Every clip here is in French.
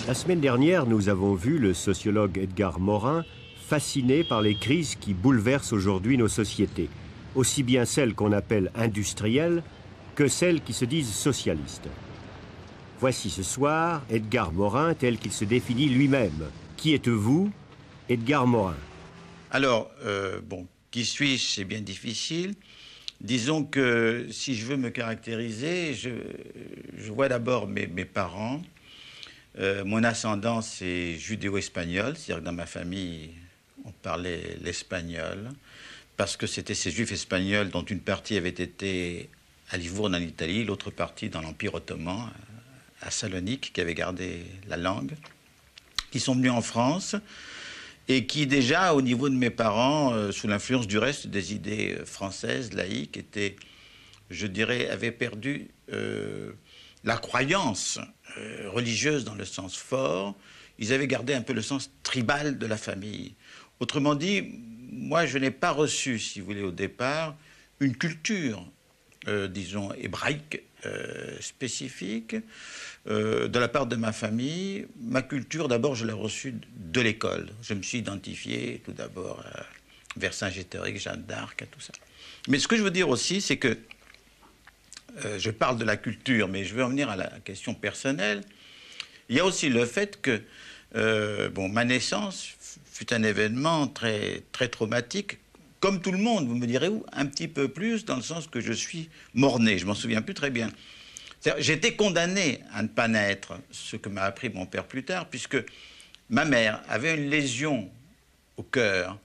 La semaine dernière, nous avons vu le sociologue Edgar Morin fasciné par les crises qui bouleversent aujourd'hui nos sociétés, aussi bien celles qu'on appelle industrielles que celles qui se disent socialistes. Voici ce soir Edgar Morin tel qu'il se définit lui-même. Qui êtes-vous, Edgar Morin? Alors, qui suis-je? C'est bien difficile. Disons que si je veux me caractériser, je vois d'abord mes parents. Mon ascendance est judéo-espagnole, c'est-à-dire que dans ma famille, on parlait l'espagnol, parce que c'était ces juifs espagnols dont une partie avait été à Livourne en Italie, l'autre partie dans l'Empire ottoman, à Salonique, qui avaient gardé la langue, qui sont venus en France et qui déjà, au niveau de mes parents, sous l'influence du reste des idées françaises, laïques, étaient, je dirais, avaient perdu la croyance religieuse dans le sens fort. Ils avaient gardé un peu le sens tribal de la famille. Autrement dit, moi, je n'ai pas reçu, si vous voulez, au départ, une culture, disons, hébraïque spécifique de la part de ma famille. Ma culture, d'abord, je l'ai reçue de l'école. Je me suis identifié tout d'abord vers Saint-Gétérique, Jeanne d'Arc, tout ça. Mais ce que je veux dire aussi, c'est que je parle de la culture, mais je veux en venir à la question personnelle. Il y a aussi le fait que ma naissance fut un événement très, très traumatique, comme tout le monde, vous me direz où, un petit peu plus, dans le sens que je suis mort-né, je m'en souviens plus très bien. J'ai été condamné à ne pas naître, ce que m'a appris mon père plus tard, puisque ma mère avait une lésion au cœur,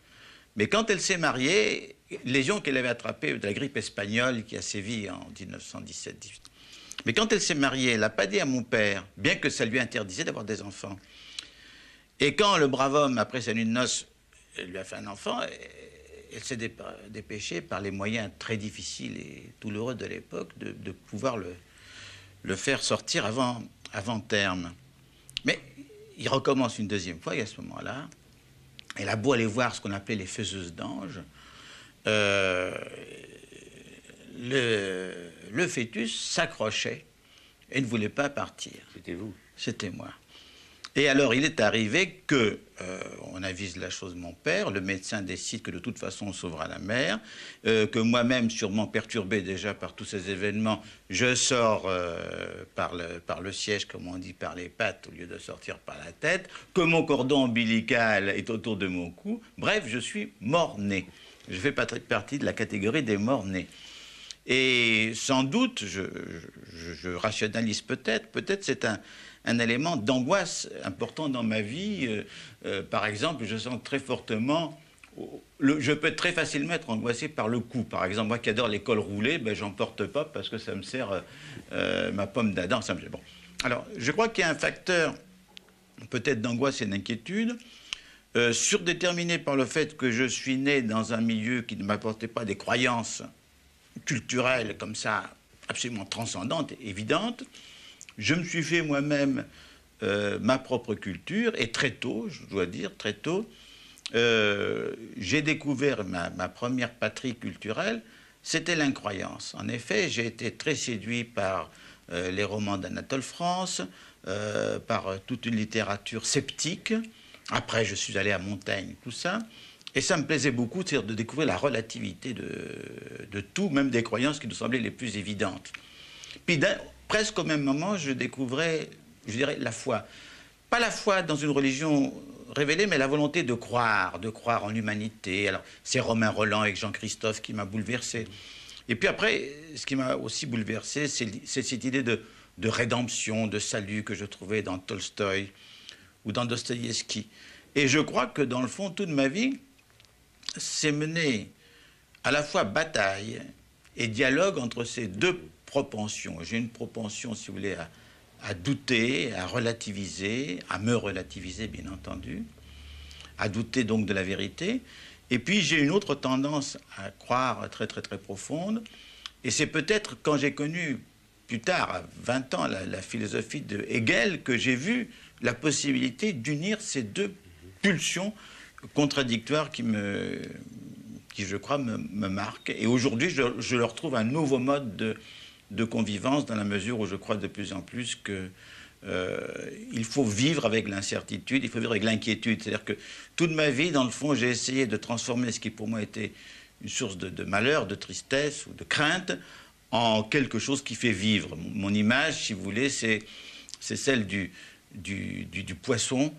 mais quand elle s'est mariée, lésion qu'elle avait attrapée de la grippe espagnole qui a sévi en 1917-18. Mais quand elle s'est mariée, elle n'a pas dit à mon père, bien que ça lui interdisait d'avoir des enfants. Et quand le brave homme, après sa nuit de noces, lui a fait un enfant, elle s'est dépêchée par les moyens très difficiles et douloureux de l'époque de pouvoir le faire sortir avant terme. Mais il recommence une deuxième fois, et à ce moment-là, elle a beau aller voir ce qu'on appelait les faiseuses d'anges, le fœtus s'accrochait et ne voulait pas partir. C'était vous? C'était moi. Et alors, il est arrivé que, on avise la chose mon père, le médecin décide que de toute façon on sauvera la mère, que moi-même, sûrement perturbé déjà par tous ces événements, je sors par le siège, comme on dit, par les pattes, au lieu de sortir par la tête, que mon cordon ombilical est autour de mon cou. Bref, je suis mort-né. Je fais partie de la catégorie des morts-nés. Et sans doute, je rationalise peut-être c'est un élément d'angoisse important dans ma vie. Par exemple, je sens très fortement, je peux très facilement être angoissé par le cou. Par exemple, moi qui adore les cols roulés, j'en porte pas parce que ça me sert ma pomme d'Adam. Bon. Alors, je crois qu'il y a un facteur peut-être d'angoisse et d'inquiétude, surdéterminé par le fait que je suis né dans un milieu qui ne m'apportait pas des croyances culturelles comme ça, absolument transcendantes, évidentes. Je me suis fait moi-même ma propre culture, et très tôt, je dois dire, très tôt, j'ai découvert ma première patrie culturelle, c'était l'incroyance. En effet, j'ai été très séduit par les romans d'Anatole France, par toute une littérature sceptique. Après, je suis allé à Montaigne, tout ça. Et ça me plaisait beaucoup, c'est-à-dire de découvrir la relativité de tout, même des croyances qui nous semblaient les plus évidentes. Puis, presque au même moment, je découvrais, je dirais, la foi. Pas la foi dans une religion révélée, mais la volonté de croire en l'humanité. Alors, c'est Romain Rolland avec Jean-Christophe qui m'a bouleversé. Et puis après, ce qui m'a aussi bouleversé, c'est cette idée de rédemption, de salut que je trouvais dans Tolstoï ou dans Dostoïevski. Et je crois que dans le fond, toute ma vie s'est menée à la fois bataille et dialogue entre ces deux propensions. J'ai une propension, si vous voulez, à douter, à relativiser, à me relativiser, bien entendu, à douter donc de la vérité. Et puis j'ai une autre tendance à croire très, très, très profonde. Et c'est peut-être quand j'ai connu, plus tard, à 20 ans, la philosophie de Hegel, que j'ai vu la possibilité d'unir ces deux pulsions contradictoires qui, je crois, me marquent. Et aujourd'hui, je leur trouve un nouveau mode de convivence, dans la mesure où je crois de plus en plus que il faut vivre avec l'incertitude, il faut vivre avec l'inquiétude. C'est-à-dire que toute ma vie, dans le fond, j'ai essayé de transformer ce qui pour moi était une source de malheur, de tristesse ou de crainte en quelque chose qui fait vivre. Mon image, si vous voulez, c'est celle du poisson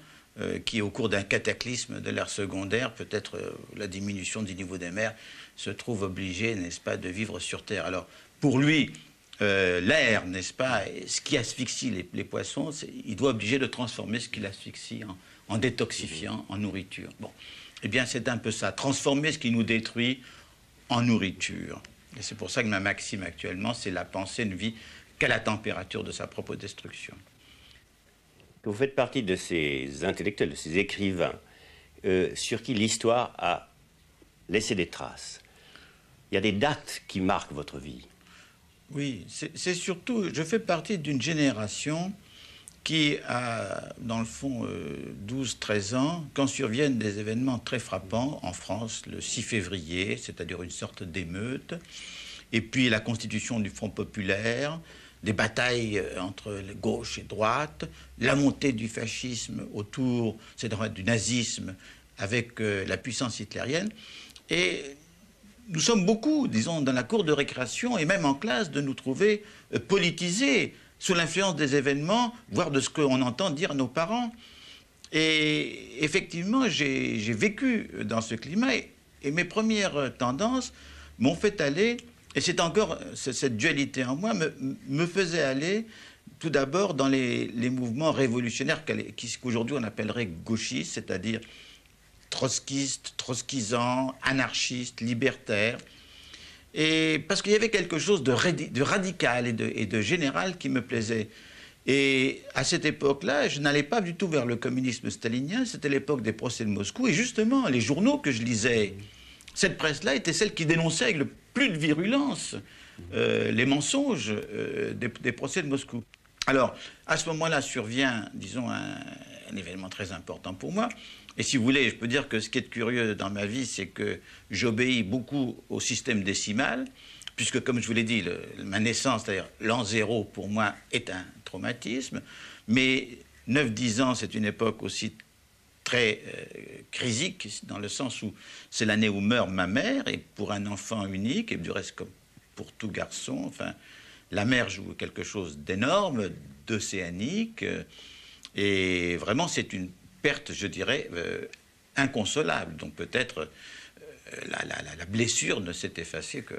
qui, au cours d'un cataclysme de l'ère secondaire, peut-être la diminution du niveau des mers, se trouve obligé, n'est-ce pas, de vivre sur Terre. Alors, pour lui, l'air, n'est-ce pas, ce qui asphyxie les poissons, il doit obliger de transformer ce qui l'asphyxie en détoxifiant, en nourriture. Bon, eh bien, c'est un peu ça, transformer ce qui nous détruit en nourriture. Et c'est pour ça que ma maxime actuellement, c'est la pensée ne vit qu'à la température de sa propre destruction. Vous faites partie de ces intellectuels, de ces écrivains, sur qui l'histoire a laissé des traces. Il y a des dates qui marquent votre vie. Oui, c'est surtout, je fais partie d'une génération qui a, dans le fond, 12-13 ans, quand surviennent des événements très frappants en France, le 6 février, c'est-à-dire une sorte d'émeute, et puis la constitution du Front populaire, des batailles entre gauche et droite, la montée du fascisme autour, c'est-à-dire du nazisme, avec la puissance hitlérienne, et nous sommes beaucoup, disons, dans la cour de récréation et même en classe, de nous trouver politisés sous l'influence des événements, voire de ce qu'on entend dire à nos parents. Et effectivement, j'ai vécu dans ce climat et mes premières tendances m'ont fait aller, et c'est encore cette dualité en moi, me faisait aller tout d'abord dans les mouvements révolutionnaires qu'aujourd'hui on appellerait gauchistes, c'est-à-dire trotskistes, trotskisants, anarchistes, libertaires. Et parce qu'il y avait quelque chose de radical et de général qui me plaisait. Et à cette époque-là, je n'allais pas du tout vers le communisme stalinien, c'était l'époque des procès de Moscou. Et justement, les journaux que je lisais, cette presse-là était celle qui dénonçait avec le plus de virulence les mensonges des procès de Moscou. Alors, à ce moment-là survient, disons, un événement très important pour moi. Et si vous voulez, je peux dire que ce qui est curieux dans ma vie, c'est que j'obéis beaucoup au système décimal, puisque, comme je vous l'ai dit, ma naissance, c'est-à-dire l'an 0, pour moi, est un traumatisme. Mais 9-10 ans, c'est une époque aussi très crisique, dans le sens où c'est l'année où meurt ma mère, et pour un enfant unique, et du reste, comme pour tout garçon, enfin, la mère joue quelque chose d'énorme, d'océanique, et vraiment, c'est une perte, je dirais, inconsolable. Donc peut-être la blessure ne s'est effacée que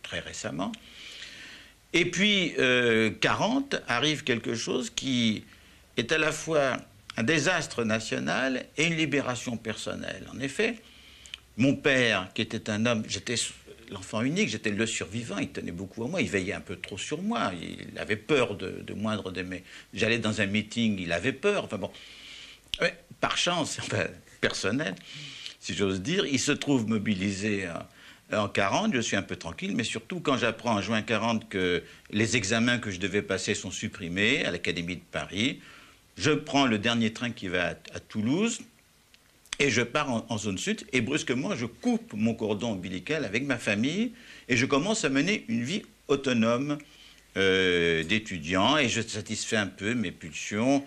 très récemment. Et puis, 40, arrive quelque chose qui est à la fois un désastre national et une libération personnelle. En effet, mon père, qui était un homme, j'étais l'enfant unique, j'étais le survivant, il tenait beaucoup à moi, il veillait un peu trop sur moi, il avait peur de moindre de mes... J'allais dans un meeting, il avait peur, enfin bon... Ouais, par chance, enfin, personnelle, si j'ose dire, il se trouve mobilisé en 40, je suis un peu tranquille, mais surtout quand j'apprends en juin 40 que les examens que je devais passer sont supprimés à l'Académie de Paris, je prends le dernier train qui va à Toulouse et je pars en zone sud et brusquement je coupe mon cordon ombilical avec ma famille et je commence à mener une vie autonome d'étudiant et je satisfais un peu mes pulsions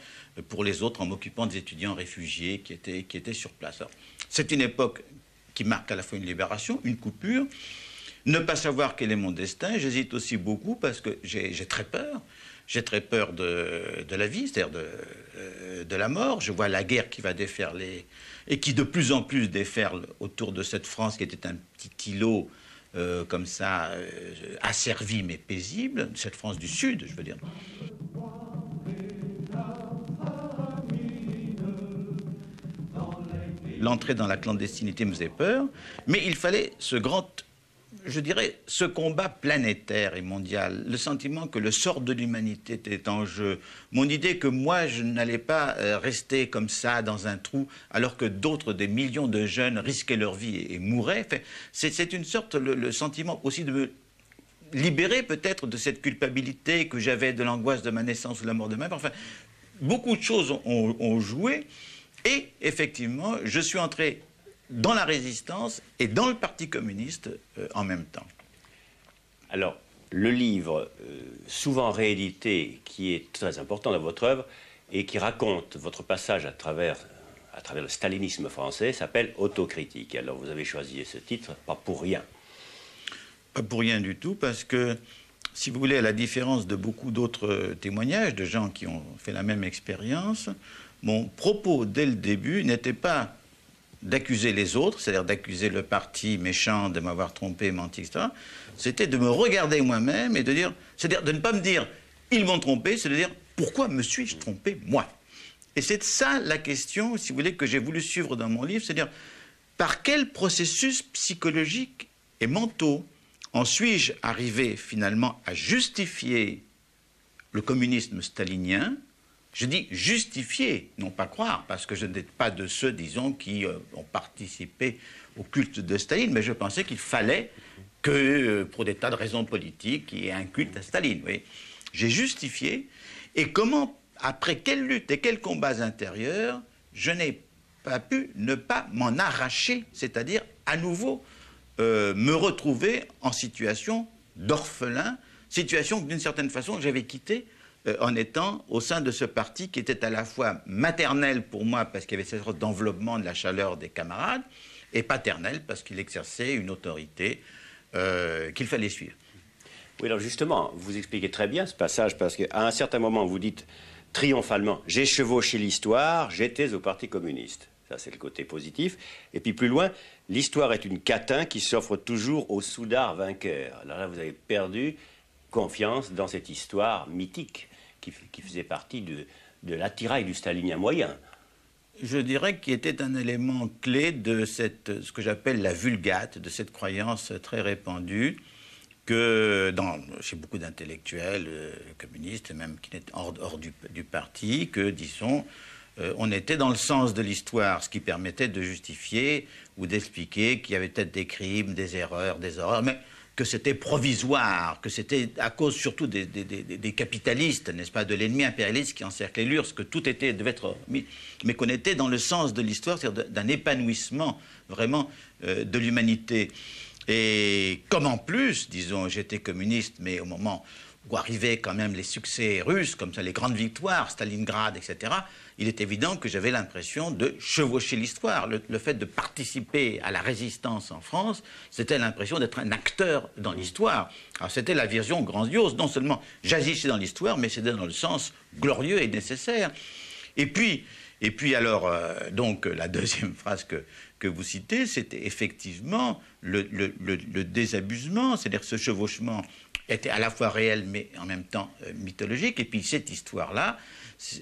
pour les autres en m'occupant des étudiants réfugiés qui étaient sur place. C'est une époque qui marque à la fois une libération, une coupure. Ne pas savoir quel est mon destin, j'hésite aussi beaucoup parce que j'ai très peur. J'ai très peur de la vie, c'est-à-dire de la mort. Je vois la guerre qui va déferler et qui de plus en plus déferle autour de cette France qui était un petit îlot comme ça, asservi mais paisible, cette France du Sud, je veux dire. L'entrée dans la clandestinité me faisait peur, mais il fallait ce grand, je dirais, ce combat planétaire et mondial, le sentiment que le sort de l'humanité était en jeu, mon idée que moi, je n'allais pas rester comme ça dans un trou, alors que d'autres, des millions de jeunes, risquaient leur vie et mouraient. Enfin, c'est une sorte, le sentiment aussi de me libérer peut-être de cette culpabilité que j'avais de l'angoisse de ma naissance ou de la mort de ma mère. Enfin, beaucoup de choses ont joué. Et effectivement, je suis entré dans la résistance et dans le Parti communiste en même temps. Alors, le livre souvent réédité, qui est très important dans votre œuvre, et qui raconte votre passage à travers le stalinisme français, s'appelle Autocritique. Alors vous avez choisi ce titre, pas pour rien. Pas pour rien du tout, parce que, si vous voulez, à la différence de beaucoup d'autres témoignages de gens qui ont fait la même expérience, mon propos dès le début n'était pas d'accuser les autres, c'est-à-dire d'accuser le parti méchant de m'avoir trompé, menti, etc. C'était de me regarder moi-même et de dire, c'est-à-dire de ne pas me dire ils m'ont trompé, c'est de dire pourquoi me suis-je trompé moi? Et c'est ça la question, si vous voulez, que j'ai voulu suivre dans mon livre, c'est-à-dire par quel processus psychologique et mentaux en suis-je arrivé finalement à justifier le communisme stalinien? Je dis justifier, non pas croire, parce que je n'étais pas de ceux, disons, qui ont participé au culte de Staline, mais je pensais qu'il fallait que, pour des tas de raisons politiques, il y ait un culte à Staline. Oui. J'ai justifié, et comment, après quelle lutte et quels combats intérieurs, je n'ai pas pu ne pas m'en arracher, c'est-à-dire à nouveau me retrouver en situation d'orphelin, situation que d'une certaine façon j'avais quittée en étant au sein de ce parti qui était à la fois maternel pour moi parce qu'il y avait cette sorte d'enveloppement de la chaleur des camarades et paternel parce qu'il exerçait une autorité qu'il fallait suivre. Oui, alors justement, vous expliquez très bien ce passage parce qu'à un certain moment, vous dites triomphalement « J'ai chevauché l'histoire, j'étais au Parti communiste ». Ça, c'est le côté positif. Et puis plus loin, l'histoire est une catin qui s'offre toujours aux soudards vainqueurs. Alors là, vous avez perdu confiance dans cette histoire mythique qui faisait partie de l'attirail du stalinien moyen. Je dirais qu'il était un élément clé de ce que j'appelle la vulgate, de cette croyance très répandue que chez beaucoup d'intellectuels communistes, même qui étaient hors du parti, que, disons, on était dans le sens de l'histoire, ce qui permettait de justifier ou d'expliquer qu'il y avait peut-être des crimes, des erreurs, des horreurs, mais que c'était provisoire, que c'était à cause surtout des capitalistes, n'est-ce pas, de l'ennemi impérialiste qui encerclait l'URSS, que tout devait être mis, mais qu'on était dans le sens de l'histoire, c'est-à-dire d'un épanouissement vraiment de l'humanité. Et comme en plus, disons, j'étais communiste, mais au moment où arrivaient quand même les succès russes, comme ça, les grandes victoires, Stalingrad, etc., il est évident que j'avais l'impression de chevaucher l'histoire. Le fait de participer à la résistance en France, c'était l'impression d'être un acteur dans l'histoire. Alors c'était la vision grandiose, non seulement j'agissais dans l'histoire, mais c'était dans le sens glorieux et nécessaire. Et puis alors, donc, la deuxième phrase que vous citez, c'était effectivement le désabusement, c'est-à-dire ce chevauchement était à la fois réel, mais en même temps mythologique. Et puis cette histoire-là,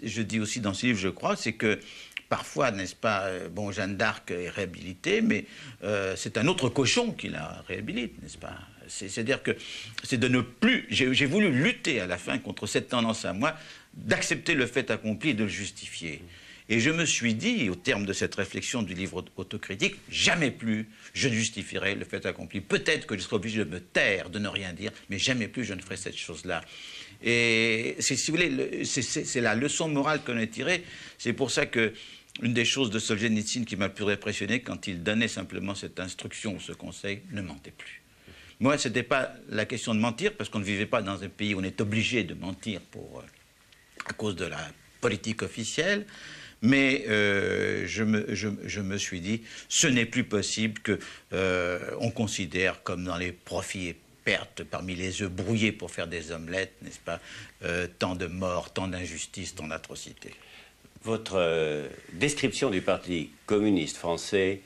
je dis aussi dans ce livre, je crois, c'est que parfois, n'est-ce pas, bon, Jeanne d'Arc est réhabilitée, mais c'est un autre cochon qui la réhabilite, n'est-ce pas? C'est-à-dire que c'est de ne plus... J'ai voulu lutter à la fin contre cette tendance à moi d'accepter le fait accompli et de le justifier. Et je me suis dit, au terme de cette réflexion du livre Autocritique, jamais plus je ne justifierai le fait accompli. Peut-être que je serai obligé de me taire, de ne rien dire, mais jamais plus je ne ferai cette chose-là. Et si vous voulez, c'est la leçon morale qu'on a tirée. C'est pour ça que une des choses de Solzhenitsyn qui m'a le plus impressionné, quand il donnait simplement cette instruction ou ce conseil, ne mentez plus. Moi, ce n'était pas la question de mentir, parce qu'on ne vivait pas dans un pays où on est obligé de mentir à cause de la politique officielle. Mais je me suis dit, ce n'est plus possible qu'on considère comme dans les profits et pertes, parmi les œufs brouillés pour faire des omelettes, n'est-ce pas, tant de morts, tant d'injustices, tant d'atrocités. Votre description du Parti communiste français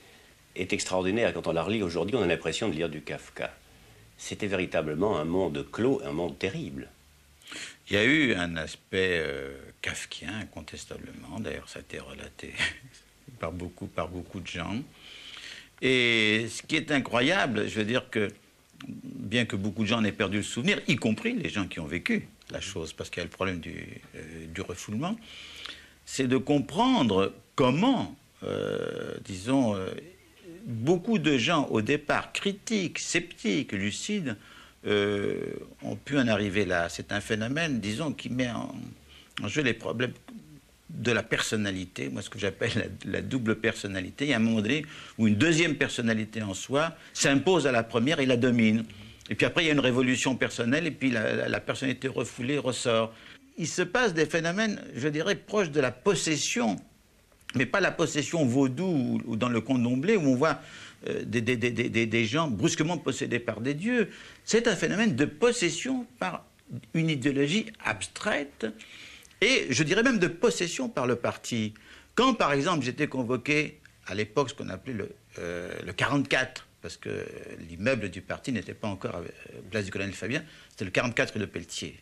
est extraordinaire. Quand on la relit aujourd'hui, on a l'impression de lire du Kafka. C'était véritablement un monde clos, un monde terrible. Il y a eu un aspect kafkien, incontestablement. D'ailleurs, ça a été relaté par beaucoup de gens. Et ce qui est incroyable, je veux dire que, bien que beaucoup de gens en aient perdu le souvenir, y compris les gens qui ont vécu la chose, parce qu'il y a le problème du refoulement, c'est de comprendre comment, disons, beaucoup de gens, au départ, critiques, sceptiques, lucides, ont pu en arriver là. C'est un phénomène, disons, qui met en jeu les problèmes de la personnalité, moi ce que j'appelle la double personnalité. Il y a un moment donné où une deuxième personnalité en soi s'impose à la première et la domine. Et puis après, il y a une révolution personnelle, et puis la personnalité refoulée ressort. Il se passe des phénomènes, je dirais, proches de la possession, mais pas la possession vaudou ou dans le candomblé, où on voit des gens brusquement possédés par des dieux. C'est un phénomène de possession par une idéologie abstraite, et je dirais même de possession par le parti. Quand, par exemple, j'étais convoqué, à l'époque, ce qu'on appelait le 44, parce que l'immeuble du parti n'était pas encore à place du colonel Fabien, c'était le 44 rue de Pelletier.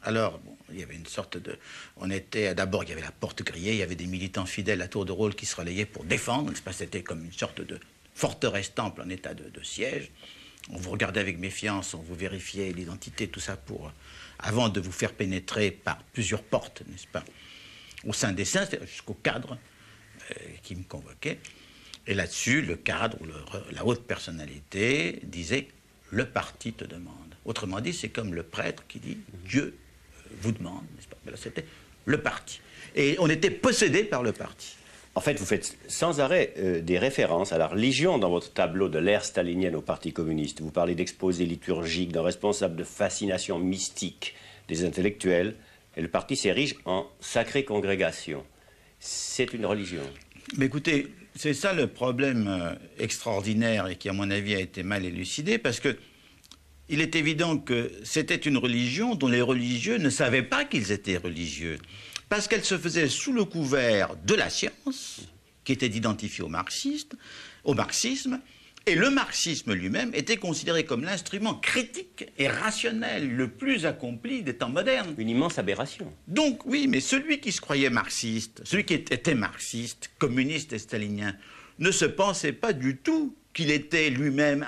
Alors, bon, il y avait une sorte de... On était... D'abord, il y avait la porte grillée, il y avait des militants fidèles à tour de rôle qui se relayaient pour défendre. C'était comme une sorte de forteresse-temple en état de siège. On vous regardait avec méfiance, on vous vérifiait l'identité, tout ça pour... avant de vous faire pénétrer par plusieurs portes, n'est-ce pas, au sein des saints, jusqu'au cadre qui me convoquait. Et là-dessus, le cadre ou la haute personnalité disait « le parti te demande ». Autrement dit, c'est comme le prêtre qui dit « Dieu vous demande », n'est-ce pas? Là, c'était le parti. Et on était possédé par le parti. En fait, vous faites sans arrêt des références à la religion dans votre tableau de l'ère stalinienne au Parti communiste. Vous parlez d'exposés liturgiques, d'un responsable de fascination mystique des intellectuels, et le parti s'érige en sacrée congrégation. C'est une religion. Mais écoutez, c'est ça le problème extraordinaire et qui, à mon avis, a été mal élucidé, parce que il est évident que c'était une religion dont les religieux ne savaient pas qu'ils étaient religieux, parce qu'elle se faisait sous le couvert de la science, qui était identifiée au marxisme, et le marxisme lui-même était considéré comme l'instrument critique et rationnel le plus accompli des temps modernes. Une immense aberration. Donc, oui, mais celui qui se croyait marxiste, celui qui était marxiste, communiste et stalinien, ne se pensait pas du tout qu'il était lui-même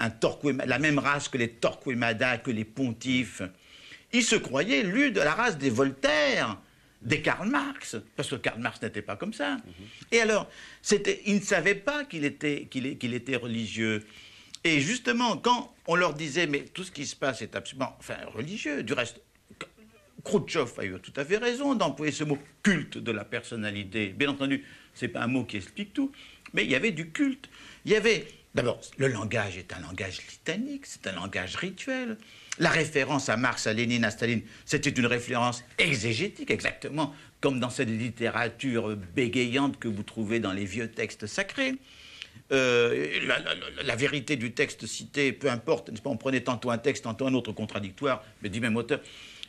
la même race que les Torquemada, que les pontifes. Il se croyait, lui, de la race des Voltaire, des Karl Marx, parce que Karl Marx n'était pas comme ça. Et alors, il ne savait pas qu'il était religieux. Et justement, quand on leur disait, mais tout ce qui se passe est absolument religieux, du reste, Khrouchtchev a eu tout à fait raison d'employer ce mot culte de la personnalité. Bien entendu, ce n'est pas un mot qui explique tout, mais il y avait du culte. Il y avait, d'abord, le langage est un langage litanique, c'est un langage rituel. La référence à Marx, à Lénine, à Staline, c'était une référence exégétique, exactement comme dans cette littérature bégayante que vous trouvez dans les vieux textes sacrés. La vérité du texte cité, peu importe, n'est-ce pas, on prenait tantôt un texte, tantôt un autre contradictoire, mais du même auteur.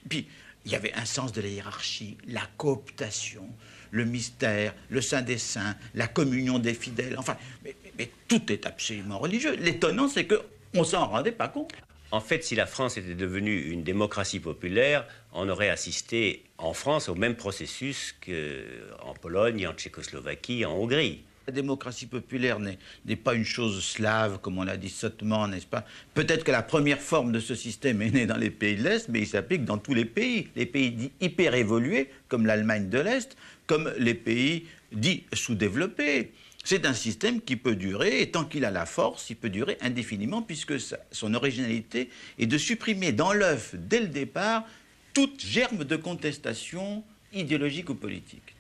Puis, il y avait un sens de la hiérarchie, la cooptation, le mystère, le saint des saints, la communion des fidèles, enfin, mais tout est absolument religieux. L'étonnant, c'est qu'on ne s'en rendait pas compte. En fait, si la France était devenue une démocratie populaire, on aurait assisté en France au même processus qu'en Pologne, en Tchécoslovaquie, en Hongrie. La démocratie populaire n'est pas une chose slave, comme on l'a dit sottement, n'est-ce pas? Peut-être que la première forme de ce système est née dans les pays de l'Est, mais il s'applique dans tous les pays dits hyper évolués, comme l'Allemagne de l'Est, comme les pays dits sous-développés. C'est un système qui peut durer, et tant qu'il a la force, il peut durer indéfiniment, puisque son originalité est de supprimer dans l'œuf, dès le départ, toute germe de contestation idéologique ou politique.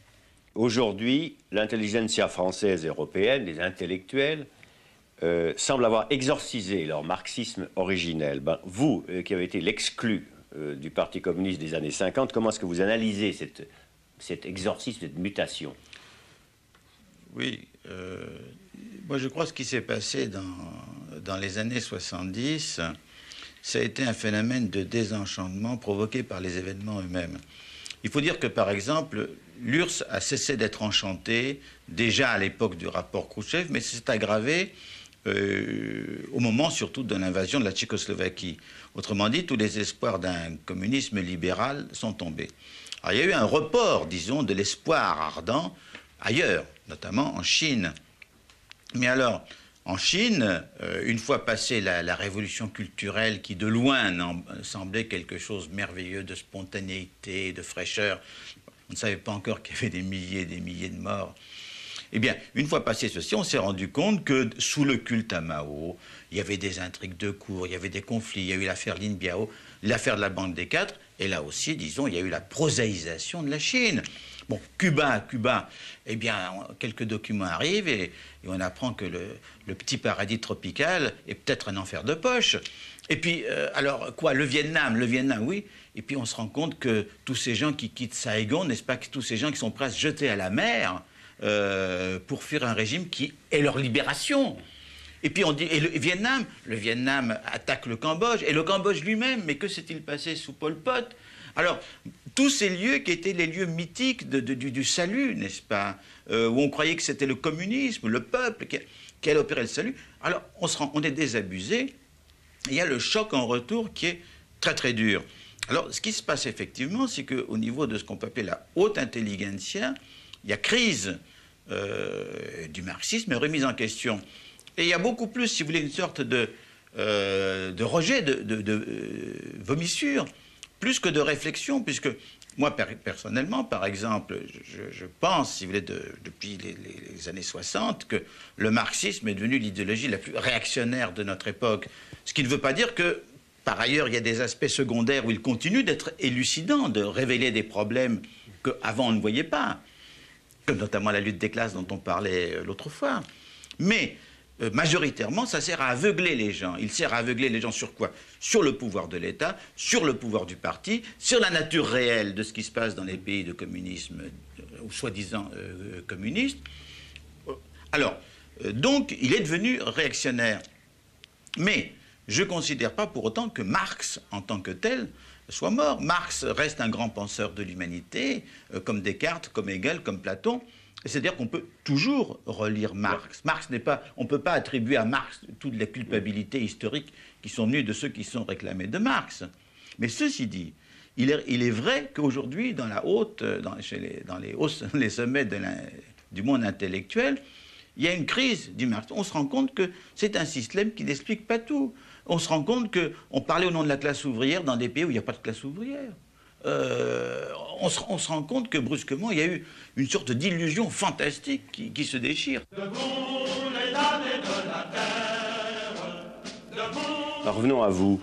Aujourd'hui, l'intelligentsia française et européenne, les intellectuels, semblent avoir exorcisé leur marxisme originel. Vous, qui avez été l'exclu du Parti communiste des années 50, comment est-ce que vous analysez cet exorcisme, cette mutation? Oui, moi je crois que ce qui s'est passé dans les années 70, ça a été un phénomène de désenchantement provoqué par les événements eux-mêmes. Il faut dire que, par exemple, l'URSS a cessé d'être enchantée déjà à l'époque du rapport Khrouchtchev, mais c'est aggravé au moment surtout de l'invasion de la Tchécoslovaquie. Autrement dit, tous les espoirs d'un communisme libéral sont tombés. Alors, il y a eu un report, disons, de l'espoir ardent ailleurs, notamment en Chine. Mais alors, en Chine, une fois passée la révolution culturelle qui de loin semblait quelque chose de merveilleux, de spontanéité, de fraîcheur, on ne savait pas encore qu'il y avait des milliers et des milliers de morts. Eh bien, une fois passé ceci, on s'est rendu compte que sous le culte à Mao, il y avait des intrigues de cour, il y avait des conflits, il y a eu l'affaire Lin Biao, l'affaire de la Bande des Quatre, et là aussi, disons, il y a eu la prosaïsation de la Chine. Bon, Cuba, eh bien, quelques documents arrivent et on apprend que le petit paradis tropical est peut-être un enfer de poche. Et puis, alors, quoi, le Vietnam, oui. Et puis, on se rend compte que tous ces gens qui quittent Saigon, n'est-ce pas, que tous ces gens qui sont prêts à se jeter à la mer pour fuir un régime qui est leur libération. Et puis, on dit, et le Vietnam attaque le Cambodge, et le Cambodge lui-même, mais que s'est-il passé sous Pol Pot? Alors, tous ces lieux qui étaient les lieux mythiques du salut, n'est-ce pas, où on croyait que c'était le communisme, le peuple qui allait opérer le salut, alors on est désabusé. Il y a le choc en retour qui est très très dur. Alors, ce qui se passe effectivement, c'est qu'au niveau de ce qu'on peut appeler la haute intelligentsia, il y a crise du marxisme et remise en question. Et il y a beaucoup plus, si vous voulez, une sorte de rejet, de vomissure, plus que de réflexion, puisque moi, personnellement, par exemple, je pense, si vous voulez, depuis les années 60, que le marxisme est devenu l'idéologie la plus réactionnaire de notre époque. Ce qui ne veut pas dire que, par ailleurs, il y a des aspects secondaires où il continue d'être élucidant, de révéler des problèmes qu'avant on ne voyait pas, comme notamment la lutte des classes dont on parlait l'autre fois. Mais majoritairement, ça sert à aveugler les gens. Il sert à aveugler les gens sur quoi? Sur le pouvoir de l'État, sur le pouvoir du parti, sur la nature réelle de ce qui se passe dans les pays de communisme, ou soi-disant communistes. Alors, donc, il est devenu réactionnaire. Mais je ne considère pas pour autant que Marx, en tant que tel, soit mort. Marx reste un grand penseur de l'humanité, comme Descartes, comme Hegel, comme Platon. C'est-à-dire qu'on peut toujours relire Marx. Marx n'est pas, on ne peut pas attribuer à Marx toutes les culpabilités historiques qui sont venues de ceux qui sont réclamés de Marx. Mais ceci dit, il est vrai qu'aujourd'hui, dans les sommets du monde intellectuel, il y a une crise du Marx. On se rend compte que c'est un système qui n'explique pas tout. On se rend compte qu'on parlait au nom de la classe ouvrière dans des pays où il n'y a pas de classe ouvrière. On se rend compte que brusquement, il y a eu une sorte d'illusion fantastique qui se déchire. Alors, revenons à vous.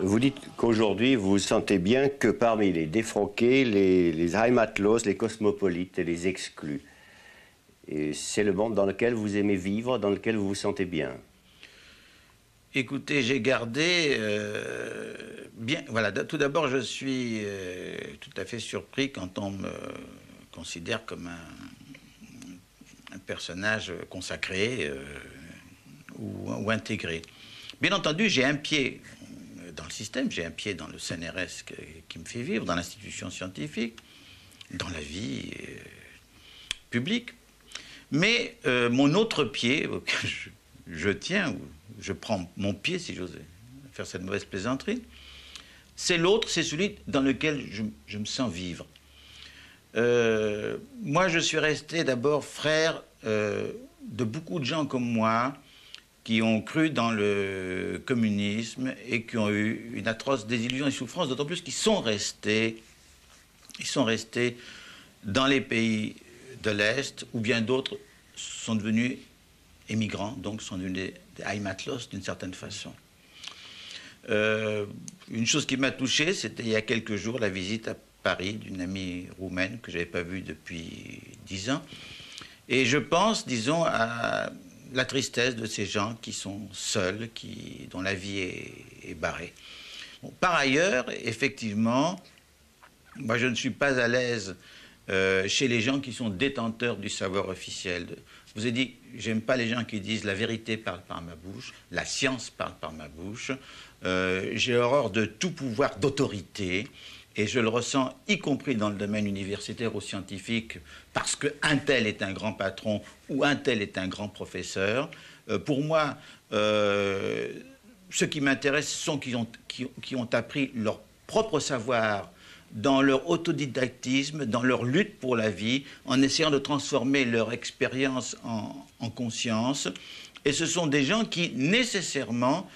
Vous dites qu'aujourd'hui, vous vous sentez bien que parmi les défroqués, les heimatlos, les cosmopolites et les exclus, c'est le monde dans lequel vous aimez vivre, dans lequel vous vous sentez bien. Écoutez, j'ai gardé bien. Voilà, tout d'abord, je suis tout à fait surpris quand on me considère comme un personnage consacré ou intégré. Bien entendu, j'ai un pied dans le système, j'ai un pied dans le CNRS qui me fait vivre, dans l'institution scientifique, dans la vie publique. Mais mon autre pied, auquel je tiens, ou je prends mon pied, si j'ose faire cette mauvaise plaisanterie, c'est l'autre, c'est celui dans lequel je me sens vivre. Moi, je suis resté d'abord frère de beaucoup de gens comme moi qui ont cru dans le communisme et qui ont eu une atroce désillusion et souffrance, d'autant plus qu'ils sont restés dans les pays de l'Est, ou bien d'autres sont devenus émigrants, donc sont devenus des heimatlos d'une certaine façon. Une chose qui m'a touché, c'était il y a quelques jours la visite à Paris d'une amie roumaine que je n'avais pas vue depuis 10 ans. Et je pense, disons, à la tristesse de ces gens qui sont seuls, dont la vie est barrée. Bon, par ailleurs, effectivement, moi je ne suis pas à l'aise chez les gens qui sont détenteurs du savoir officiel. Je vous ai dit, j'aime pas les gens qui disent la vérité parle par ma bouche, la science parle par ma bouche. J'ai horreur de tout pouvoir d'autorité. Et je le ressens, y compris dans le domaine universitaire ou scientifique, parce qu'un tel est un grand patron ou un tel est un grand professeur. Pour moi, ce qui m'intéresse sont qui ont appris leur propre savoir dans leur autodidactisme, dans leur lutte pour la vie, en essayant de transformer leur expérience en conscience. Et ce sont des gens qui, nécessairement,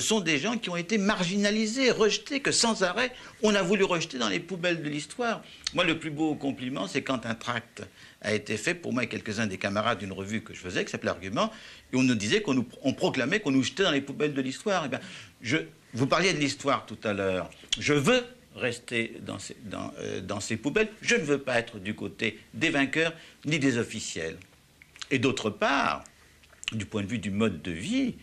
sont des gens qui ont été marginalisés, rejetés, que sans arrêt, on a voulu rejeter dans les poubelles de l'histoire. Moi, le plus beau compliment, c'est quand un tract a été fait, pour moi et quelques-uns des camarades d'une revue que je faisais, qui s'appelait Argument, et on nous disait on proclamait qu'on nous jetait dans les poubelles de l'histoire. Eh bien, vous parliez de l'histoire tout à l'heure. Je veux rester dans ces poubelles. Je ne veux pas être du côté des vainqueurs ni des officiels. Et d'autre part, du point de vue du mode de vie,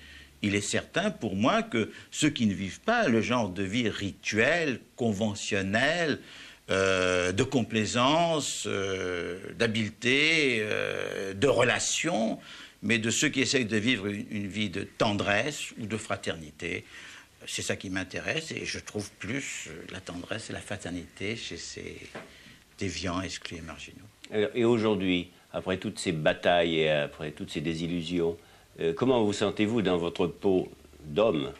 il est certain pour moi que ceux qui ne vivent pas le genre de vie rituel, conventionnel, de complaisance, d'habileté, de relation, mais de ceux qui essayent de vivre une vie de tendresse ou de fraternité. C'est ça qui m'intéresse et je trouve plus la tendresse et la fraternité chez ces déviants, exclus et marginaux. Et aujourd'hui, après toutes ces batailles et après toutes ces désillusions, comment vous sentez-vous dans votre peau d'homme?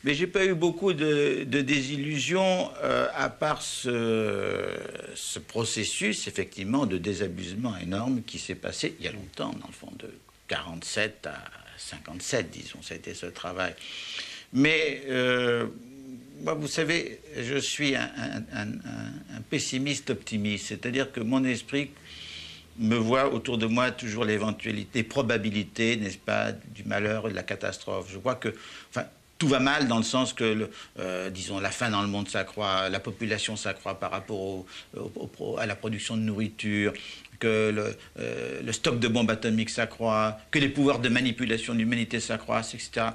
Mais j'ai pas eu beaucoup de désillusions à part ce processus, effectivement, de désabusement énorme qui s'est passé il y a longtemps, dans le fond, de 47 à 57, disons, ça a été ce travail. Mais, moi, vous savez, je suis un pessimiste optimiste, c'est-à-dire que mon esprit me voit autour de moi toujours l'éventualité, probabilité, n'est-ce pas, du malheur et de la catastrophe. Je vois que, enfin, tout va mal dans le sens que, disons, la faim dans le monde s'accroît, la population s'accroît par rapport à la production de nourriture, que le stock de bombes atomiques s'accroît, que les pouvoirs de manipulation de l'humanité s'accroissent, etc.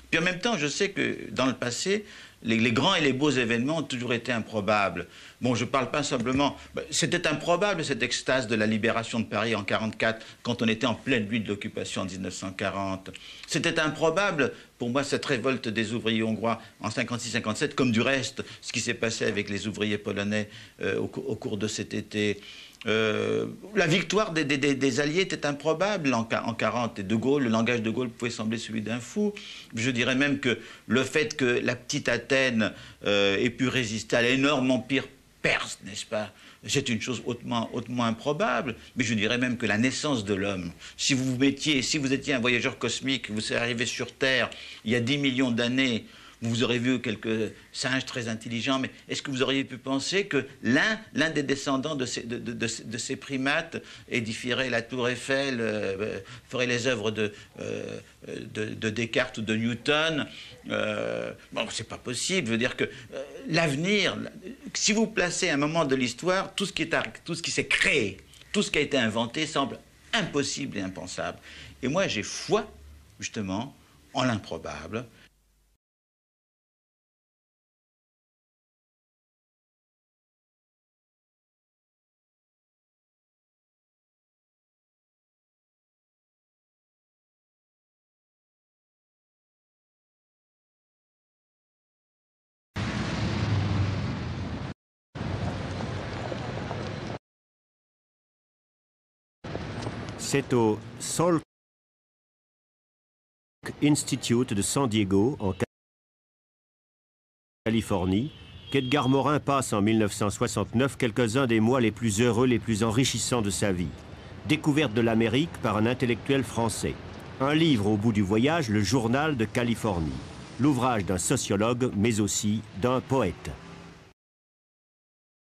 Puis en même temps, je sais que dans le passé, les grands et les beaux événements ont toujours été improbables. Bon, je ne parle pas simplement... C'était improbable, cette extase de la libération de Paris en 1944, quand on était en pleine lutte de l'occupation en 1940. C'était improbable, pour moi, cette révolte des ouvriers hongrois en 1956-1957, comme du reste, ce qui s'est passé avec les ouvriers polonais au cours de cet été. La victoire des Alliés était improbable en 1940. Et De Gaulle, le langage de Gaulle pouvait sembler celui d'un fou. Je dirais même que le fait que la petite Athènes ait pu résister à l'énorme empire perse, n'est-ce pas, c'est une chose hautement improbable. Mais je dirais même que la naissance de l'homme, si vous étiez un voyageur cosmique, vous seriez arrivé sur Terre il y a 10 millions d'années, vous aurez vu quelques singes très intelligents, mais est-ce que vous auriez pu penser que l'un des descendants de ces primates édifierait la tour Eiffel, ferait les œuvres de Descartes ou de Newton? Bon, c'est pas possible. Je veux dire que l'avenir, si vous placez à un moment de l'histoire, tout ce qui s'est créé, tout ce qui a été inventé semble impossible et impensable. Et moi, j'ai foi, justement, en l'improbable. C'est au Salk Institute de San Diego, en Californie, qu'Edgar Morin passe en 1969 quelques-uns des mois les plus heureux, les plus enrichissants de sa vie. Découverte de l'Amérique par un intellectuel français. Un livre au bout du voyage, le Journal de Californie. L'ouvrage d'un sociologue, mais aussi d'un poète.